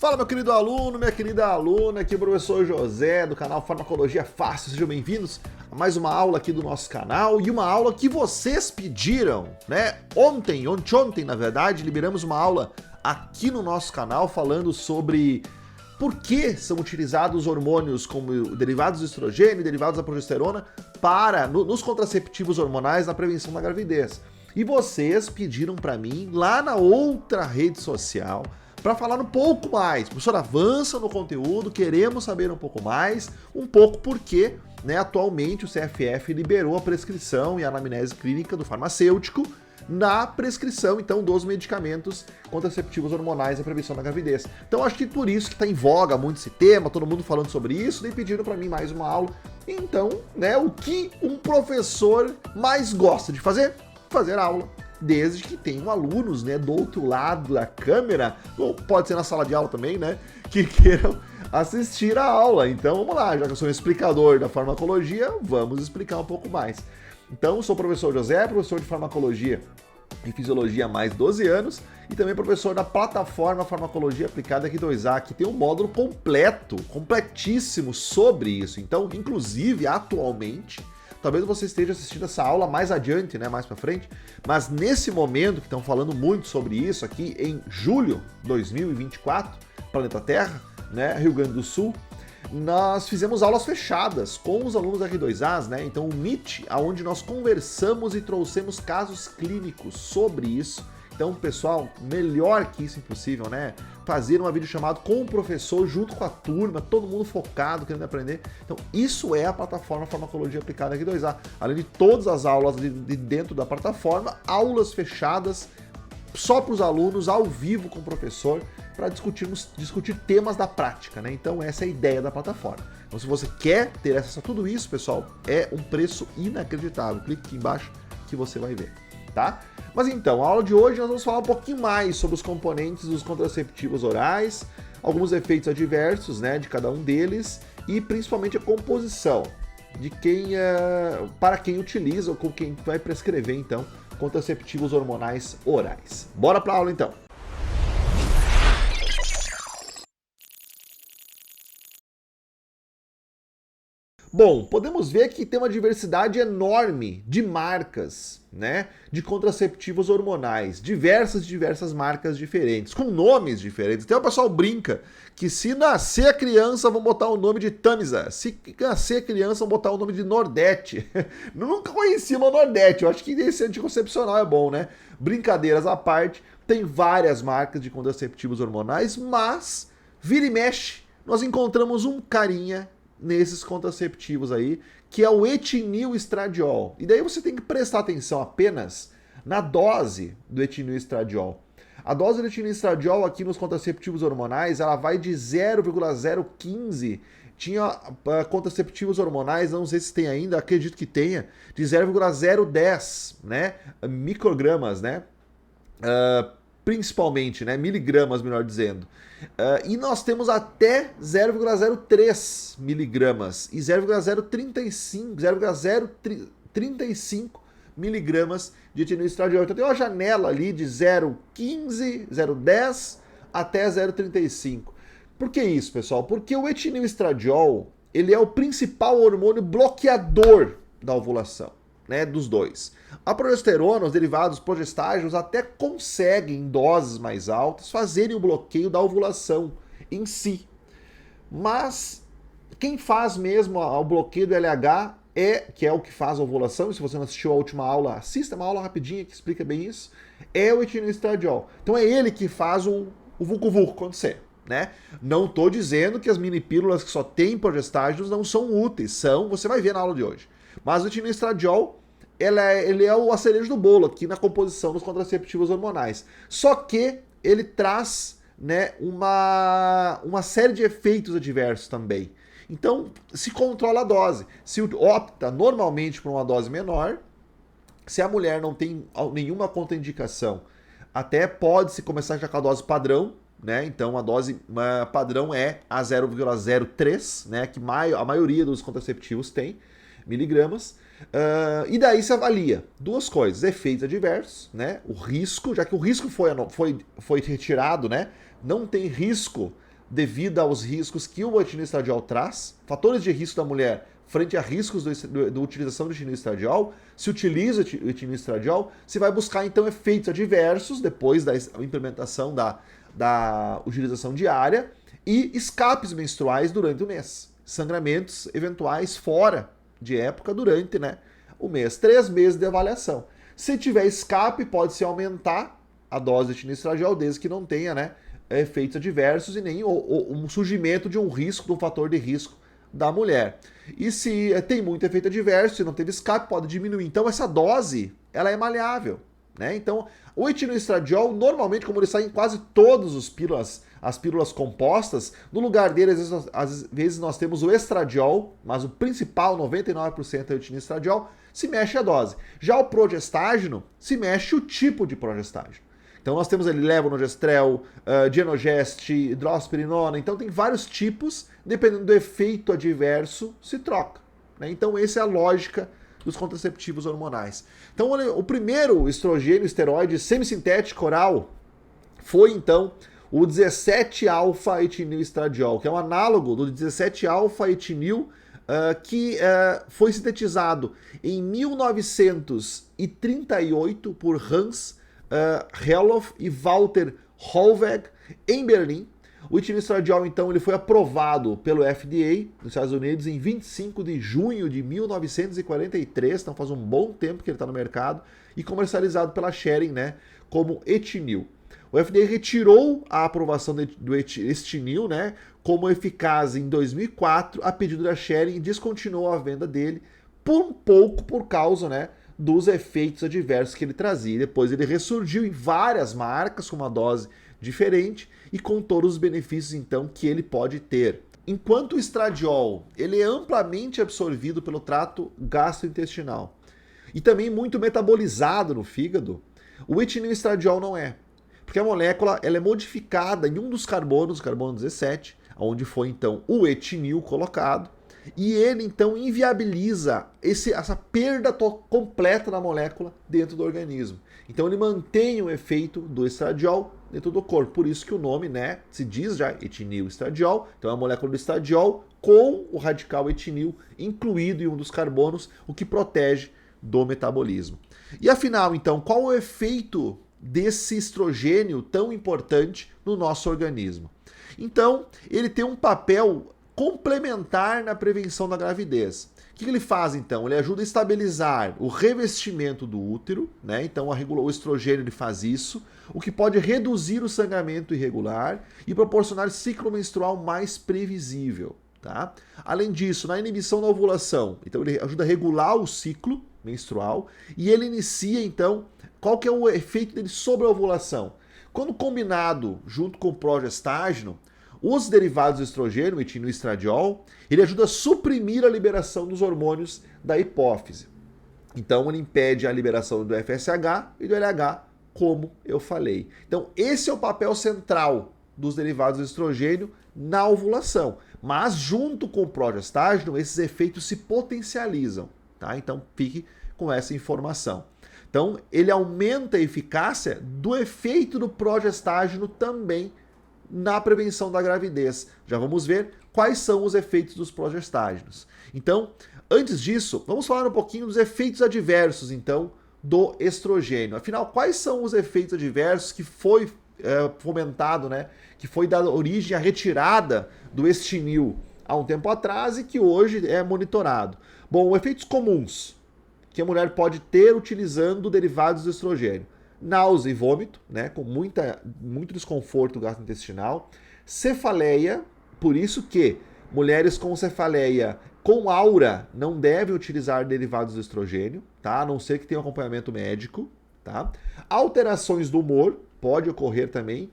Fala, meu querido aluno, minha querida aluna, aqui é o professor José do canal Farmacologia Fácil. Sejam bem-vindos a mais uma aula aqui do nosso canal e uma aula que vocês pediram, né? Ontem, na verdade, liberamos uma aula aqui no nosso canal falando sobre por que são utilizados hormônios como derivados do estrogênio e derivados da progesterona nos contraceptivos hormonais na prevenção da gravidez. E vocês pediram para mim lá na outra rede social para falar um pouco mais. Professor, avança no conteúdo, queremos saber um pouco mais, um pouco porque, né, atualmente o CFF liberou a prescrição e a anamnese clínica do farmacêutico na prescrição, então, dos medicamentos contraceptivos hormonais na prevenção da gravidez. Então, acho que por isso que está em voga muito esse tema, todo mundo falando sobre isso, e pediram para mim mais uma aula. Então, né, o que um professor mais gosta de fazer? Fazer aula. Desde que tenham alunos, né, do outro lado da câmera, ou pode ser na sala de aula também, né, que queiram assistir a aula. Então vamos lá, já que eu sou um explicador da farmacologia, vamos explicar um pouco mais. Então eu sou o professor José, professor de farmacologia e fisiologia há mais de 12 anos e também professor da plataforma Farmacologia Aplicada aqui 2A, que tem um módulo completíssimo sobre isso. Então, inclusive, atualmente, talvez você esteja assistindo essa aula mais adiante, né, mais para frente, mas nesse momento que estão falando muito sobre isso aqui em julho de 2024, planeta Terra, né, Rio Grande do Sul, nós fizemos aulas fechadas com os alunos da R2As, né? Então o Meet, aonde nós conversamos e trouxemos casos clínicos sobre isso. Então, pessoal, melhor que isso impossível, né? Fazer uma videochamada com o professor, junto com a turma, todo mundo focado, querendo aprender. Então, isso é a plataforma Farmacologia Aplicada aqui 2A. Além de todas as aulas de dentro da plataforma, aulas fechadas só para os alunos, ao vivo com o professor, para discutir temas da prática, né? Então, essa é a ideia da plataforma. Então, se você quer ter acesso a tudo isso, pessoal, é um preço inacreditável. Clique aqui embaixo que você vai ver, tá? Mas então, a aula de hoje nós vamos falar um pouquinho mais sobre os componentes dos contraceptivos orais, alguns efeitos adversos, né, de cada um deles e principalmente a composição de para quem utiliza ou com quem vai prescrever então contraceptivos hormonais orais. Bora para a aula então. Bom, podemos ver que tem uma diversidade enorme de marcas, né, de contraceptivos hormonais, diversas marcas diferentes, com nomes diferentes. Até o pessoal brinca que se nascer a criança vão botar o nome de Tamisa, se nascer a criança vão botar o nome de Nordete. Eu nunca conheci uma Nordete, eu acho que esse anticoncepcional é bom, né? Brincadeiras à parte, tem várias marcas de contraceptivos hormonais, mas vira e mexe, nós encontramos um carinha nesses contraceptivos aí, que é o etinil-estradiol. E daí você tem que prestar atenção apenas na dose do etinil-estradiol. A dose do etinil-estradiol aqui nos contraceptivos hormonais, ela vai de 0,015. Tinha contraceptivos hormonais, não sei se tem ainda, acredito que tenha, de 0,010, né, microgramas, né, principalmente, né, miligramas, melhor dizendo. E nós temos até 0,03 miligramas e 0,035 miligramas de etinil-estradiol. Então tem uma janela ali de 0,15, 0,10 até 0,35. Por que isso, pessoal? Porque o etinil-estradiol, ele é o principal hormônio bloqueador da ovulação, né, dos dois. A progesterona, os derivados progestágenos até conseguem, em doses mais altas, fazerem o bloqueio da ovulação em si. Mas quem faz mesmo o bloqueio do LH, que é o que faz a ovulação, e se você não assistiu a última aula, assista uma aula rapidinha que explica bem isso, é o etinil-estradiol. Então é ele que faz o vucu-vucu acontecer, né? Não estou dizendo que as minipílulas que só têm progestágenos não são úteis, você vai ver na aula de hoje. Mas o etinil-estradiol, ele é a cereja do bolo aqui na composição dos contraceptivos hormonais. Só que ele traz, né, uma série de efeitos adversos também. Então, se controla a dose. Se opta normalmente por uma dose menor, se a mulher não tem nenhuma contraindicação, até pode-se começar já com a dose padrão, né? Então a dose padrão é a 0,03, né, que a maioria dos contraceptivos tem, miligramas. E daí se avalia duas coisas: efeitos adversos, né? O risco, já que o risco foi retirado, né? Não tem risco devido aos riscos que o etinoestradiol traz, fatores de risco da mulher frente a riscos da utilização do etinoestradiol, se utiliza o etinoestradiol, se vai buscar então efeitos adversos depois da implementação da utilização diária e escapes menstruais durante o mês, sangramentos eventuais fora de época durante, né, o mês, 3 meses de avaliação. Se tiver escape, pode-se aumentar a dose de etinoestradiol, desde que não tenha, né, efeitos adversos e nem um surgimento de um risco, de um fator de risco da mulher. E se tem muito efeito adverso, se não teve escape, pode diminuir. Então essa dose, ela é maleável, né? Então o etinoestradiol, normalmente, como ele sai em quase todas as pílulas compostas, no lugar dele, às vezes nós temos o estradiol, mas o principal, 99% é o etinoestradiol, se mexe a dose. Já o progestágeno, se mexe o tipo de progestágeno. Então nós temos ali levonorgestrel, dienogest, hidrospirinona, então tem vários tipos, dependendo do efeito adverso, se troca, né? Então essa é a lógica dos contraceptivos hormonais. Então o primeiro estrogênio esteroide semissintético oral foi então o 17-alfa-etinil-estradiol, que é um análogo do 17-alfa-etinil, que foi sintetizado em 1938 por Hans Herlofs e Walter Hollweg em Berlim. O etinoestradiol, então, ele foi aprovado pelo FDA nos Estados Unidos em 25 de junho de 1943, então faz um bom tempo que ele está no mercado, e comercializado pela Schering, né, como etinil. O FDA retirou a aprovação do etinil, né, como eficaz em 2004, a pedido da Schering, e descontinuou a venda dele por causa, né, dos efeitos adversos que ele trazia. Depois ele ressurgiu em várias marcas com uma dose diferente e com todos os benefícios então que ele pode ter. Enquanto o estradiol ele é amplamente absorvido pelo trato gastrointestinal e também muito metabolizado no fígado, o etinoestradiol não é. Porque a molécula ela é modificada em um dos carbonos, carbono 17, onde foi então o etinil colocado, e ele então inviabiliza essa perda completa da molécula dentro do organismo. Então ele mantém o efeito do estradiol dentro do corpo. Por isso que o nome, né, se diz já etinil-estradiol. Então é a molécula do estradiol com o radical etinil incluído em um dos carbonos, o que protege do metabolismo. E afinal, então, qual o efeito desse estrogênio tão importante no nosso organismo? Então, ele tem um papel complementar na prevenção da gravidez. O que ele faz, então? Ele ajuda a estabilizar o revestimento do útero, né? Então, o estrogênio ele faz isso, o que pode reduzir o sangramento irregular e proporcionar ciclo menstrual mais previsível, tá? Além disso, na inibição da ovulação, então ele ajuda a regular o ciclo menstrual e ele inicia, então, qual que é o efeito dele sobre a ovulação? Quando combinado junto com o progestágeno, os derivados do estrogênio, o etinoestradiol, ele ajuda a suprimir a liberação dos hormônios da hipófise. Então ele impede a liberação do FSH e do LH, como eu falei. Então esse é o papel central dos derivados do estrogênio na ovulação. Mas junto com o progestágeno, esses efeitos se potencializam, tá? Então fique com essa informação. Então ele aumenta a eficácia do efeito do progestágeno também na prevenção da gravidez. Já vamos ver quais são os efeitos dos progestágenos. Então, antes disso, vamos falar um pouquinho dos efeitos adversos, então, do estrogênio. Afinal, quais são os efeitos adversos que foi fomentado, né? Que foi dada origem à retirada do etinil há um tempo atrás e que hoje é monitorado. Bom, efeitos comuns que a mulher pode ter utilizando derivados do estrogênio: náusea e vômito, né, com muito desconforto gastrointestinal, cefaleia, por isso que mulheres com cefaleia com aura não devem utilizar derivados do estrogênio, tá? A não ser que tenha um acompanhamento médico, tá? Alterações do humor pode ocorrer também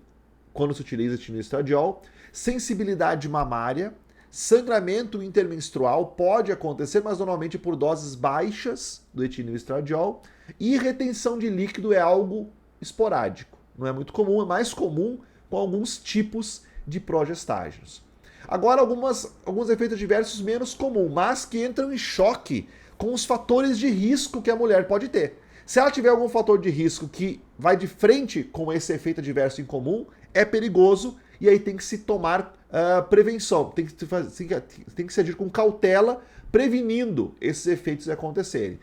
quando se utiliza etinoestradiol, sensibilidade mamária, sangramento intermenstrual pode acontecer, mas normalmente por doses baixas do etinoestradiol, e retenção de líquido é algo esporádico, não é muito comum, é mais comum com alguns tipos de progestágenos. Agora, alguns efeitos adversos menos comuns, mas que entram em choque com os fatores de risco que a mulher pode ter. Se ela tiver algum fator de risco que vai de frente com esse efeito adverso incomum, é perigoso e aí tem que se tomar prevenção, tem que se agir com cautela, prevenindo esses efeitos de acontecerem.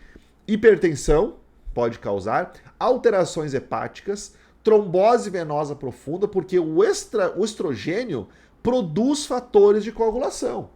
Hipertensão pode causar, alterações hepáticas, trombose venosa profunda, porque o estrogênio produz fatores de coagulação.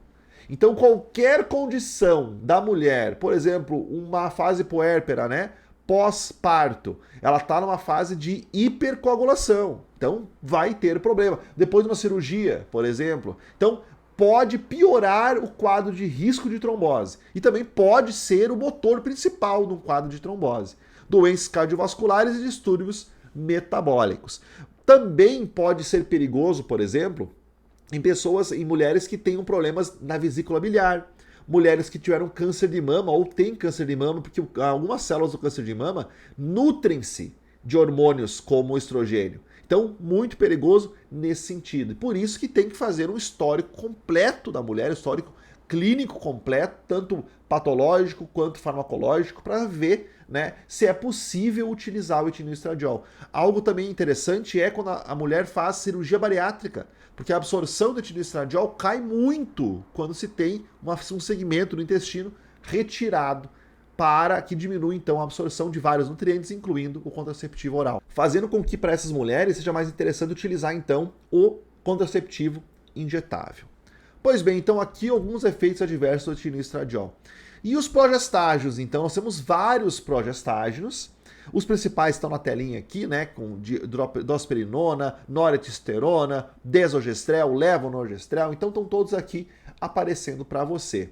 Então, qualquer condição da mulher, por exemplo, uma fase puérpera, né, pós-parto, ela está numa fase de hipercoagulação. Então, vai ter problema. Depois de uma cirurgia, por exemplo. Então, pode piorar o quadro de risco de trombose. E também pode ser o motor principal de um quadro de trombose. Doenças cardiovasculares e distúrbios metabólicos. Também pode ser perigoso, por exemplo, em mulheres que tenham problemas na vesícula biliar, mulheres que tiveram câncer de mama ou têm câncer de mama, porque algumas células do câncer de mama nutrem-se de hormônios como o estrogênio. Então, muito perigoso nesse sentido. Por isso que tem que fazer um histórico completo da mulher, histórico clínico completo, tanto patológico quanto farmacológico, para ver, né, se é possível utilizar o etinoestradiol. Algo também interessante é quando a mulher faz cirurgia bariátrica, porque a absorção do etinoestradiol cai muito quando se tem um segmento do intestino retirado, para que diminua então a absorção de vários nutrientes, incluindo o contraceptivo oral, fazendo com que para essas mulheres seja mais interessante utilizar então o contraceptivo injetável. Pois bem, então aqui alguns efeitos adversos do etinoestradiol. E os progestágios, então nós temos vários progestágios. Os principais estão na telinha aqui, né, com dosperinona, noretisterona, desogestrel, levonorgestrel, então estão todos aqui aparecendo para você.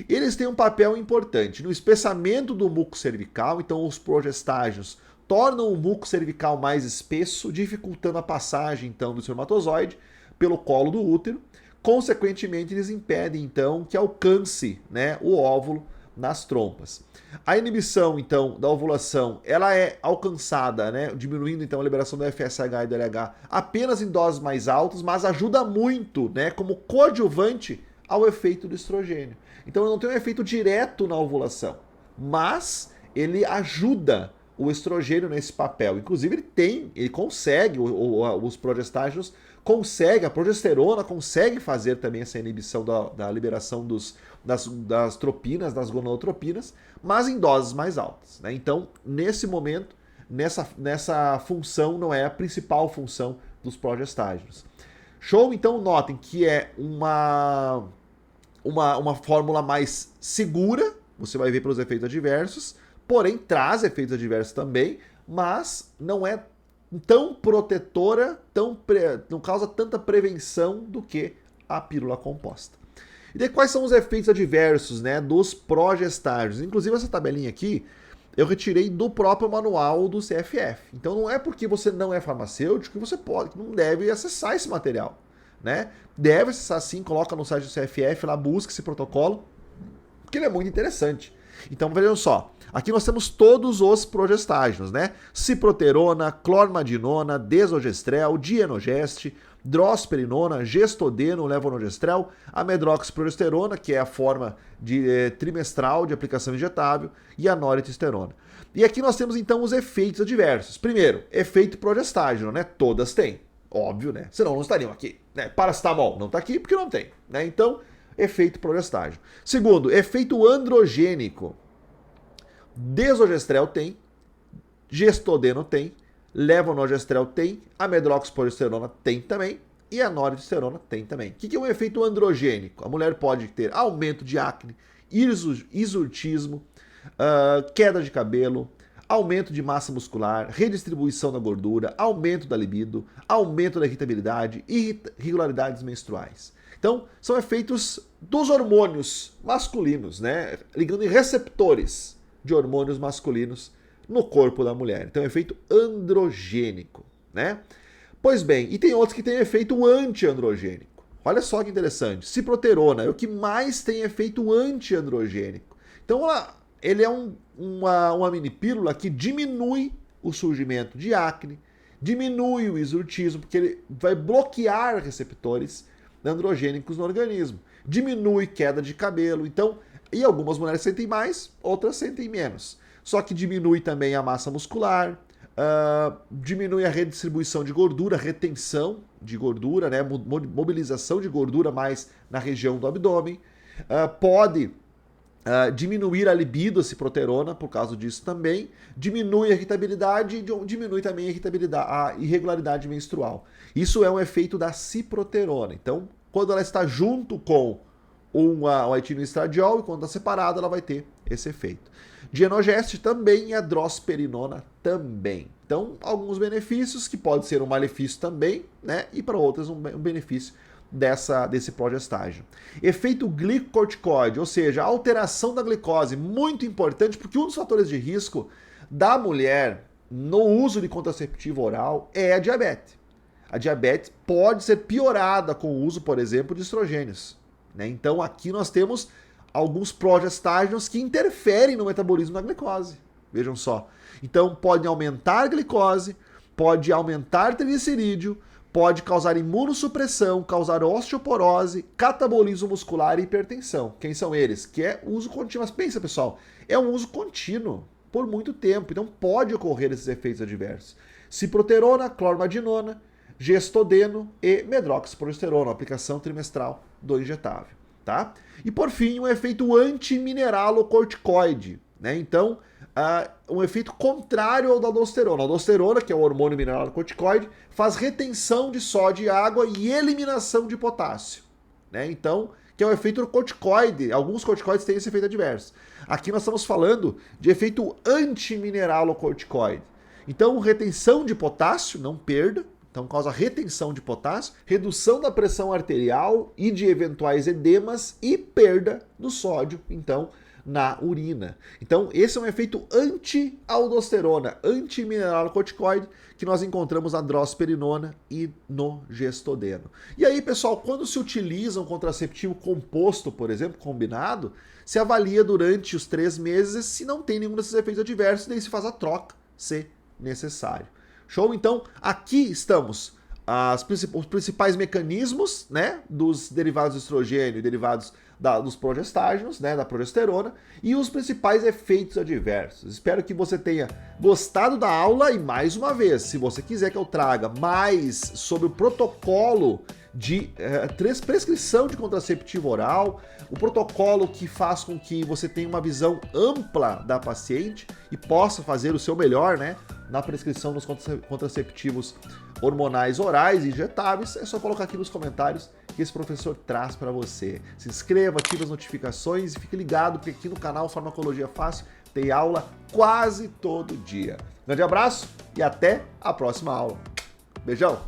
Eles têm um papel importante no espessamento do muco cervical, então os progestágios tornam o muco cervical mais espesso, dificultando a passagem então do espermatozoide pelo colo do útero. Consequentemente, eles impedem então que alcance, né, o óvulo nas trompas. A inibição, então, da ovulação, ela é alcançada, né, diminuindo então a liberação do FSH e do LH apenas em doses mais altas, mas ajuda muito, né, como coadjuvante ao efeito do estrogênio. Então, não tem um efeito direto na ovulação, mas ele ajuda o estrogênio nesse papel. Inclusive, ele consegue, os progestágios consegue, a progesterona consegue fazer também essa inibição da liberação das tropinas, das gonadotropinas, mas em doses mais altas, né? Então, nesse momento, nessa função não é a principal função dos progestágios. Show? Então, notem que é uma fórmula mais segura, você vai ver pelos efeitos adversos, porém traz efeitos adversos também, mas não é tão protetora, não causa tanta prevenção do que a pílula composta. E daí, quais são os efeitos adversos, né, dos progestágios? Inclusive essa tabelinha aqui eu retirei do próprio manual do CFF. Então não é porque você não é farmacêutico que você não deve acessar esse material, né? Deve acessar sim, coloca no site do CFF, lá busca esse protocolo, porque ele é muito interessante. Então vejam só, aqui nós temos todos os progestágios, né? Ciproterona, clormadinona, desogestrel, dienogeste, drosperinona, gestodeno, levonorgestrel, a medroxprogesterona, que é a forma trimestral de aplicação injetável, e a noretisterona. E aqui nós temos então os efeitos adversos. Primeiro, efeito progestágeno, né? Todas têm, óbvio, né? Senão não estariam aqui, né? Paracetamol não está aqui porque não tem, né? Então, efeito progestágeno. Segundo, efeito androgênico. Desogestrel tem, gestodeno tem, levonorgestrel tem, a medroxprogesterona tem também e a noretisterona tem também. O que é um efeito androgênico? A mulher pode ter aumento de acne, hirsutismo, queda de cabelo, aumento de massa muscular, redistribuição da gordura, aumento da libido, aumento da irritabilidade e irregularidades menstruais. Então, são efeitos dos hormônios masculinos, né? Ligando em receptores de hormônios masculinos no corpo da mulher. Então, é efeito androgênico, né? Pois bem, e tem outros que têm efeito antiandrogênico. Olha só que interessante. Ciproterona é o que mais tem efeito antiandrogênico. Então, ele é uma mini pílula que diminui o surgimento de acne, diminui o hirsutismo, porque ele vai bloquear receptores androgênicos no organismo, diminui queda de cabelo, então, e algumas mulheres sentem mais, outras sentem menos. Só que diminui também a massa muscular, diminui a redistribuição de gordura, retenção de gordura, né? Mobilização de gordura mais na região do abdômen. Pode diminuir a libido, a ciproterona, por causa disso também. Diminui a irritabilidade e diminui também a irregularidade menstrual. Isso é um efeito da ciproterona. Então, quando ela está junto com o etinoestradiol e quando está separada, ela vai ter esse efeito. Dienogeste também e a drosperinona também. Então, alguns benefícios que pode ser um malefício também, né? E para outras um benefício desse progestágeno. Efeito glicocorticoide, ou seja, a alteração da glicose, muito importante, porque um dos fatores de risco da mulher no uso de contraceptivo oral é a diabetes. A diabetes pode ser piorada com o uso, por exemplo, de estrogênios, né? Então aqui nós temos alguns progestágenos que interferem no metabolismo da glicose. Vejam só. Então pode aumentar a glicose, pode aumentar triglicerídeo, pode causar imunossupressão, causar osteoporose, catabolismo muscular e hipertensão. Quem são eles? Que é uso contínuo. Mas pensa, pessoal, é um uso contínuo por muito tempo. Então pode ocorrer esses efeitos adversos. Ciproterona, clormadinona, gestodeno e medroxiprogesterona, aplicação trimestral do injetável, tá? E por fim, um efeito antimineralocorticoide, né? Então, um efeito contrário ao da aldosterona. A aldosterona, que é o hormônio mineralocorticoide, faz retenção de sódio e água e eliminação de potássio, né? Então, que é o efeito corticoide. Alguns corticoides têm esse efeito adverso. Aqui nós estamos falando de efeito antimineralocorticoide. Então, retenção de potássio, não perda. Então, causa retenção de potássio, redução da pressão arterial e de eventuais edemas e perda do sódio, então, na urina. Então, esse é um efeito anti-aldosterona, antimineralocorticoide, que nós encontramos na drosperinona e no gestodeno. E aí, pessoal, quando se utiliza um contraceptivo composto, por exemplo, combinado, se avalia durante os 3 meses se não tem nenhum desses efeitos adversos, daí se faz a troca, se necessário. Show? Então, aqui estamos os principais mecanismos, né, dos derivados de estrogênio e derivados dos progestágenos, né, da progesterona, e os principais efeitos adversos. Espero que você tenha gostado da aula e, mais uma vez, se você quiser que eu traga mais sobre o protocolo de prescrição de contraceptivo oral, o protocolo que faz com que você tenha uma visão ampla da paciente e possa fazer o seu melhor, né, na prescrição dos contraceptivos hormonais orais e injetáveis, é só colocar aqui nos comentários que esse professor traz para você. Se inscreva, ative as notificações e fique ligado, porque aqui no canal Farmacologia Fácil tem aula quase todo dia. Grande abraço e até a próxima aula. Beijão!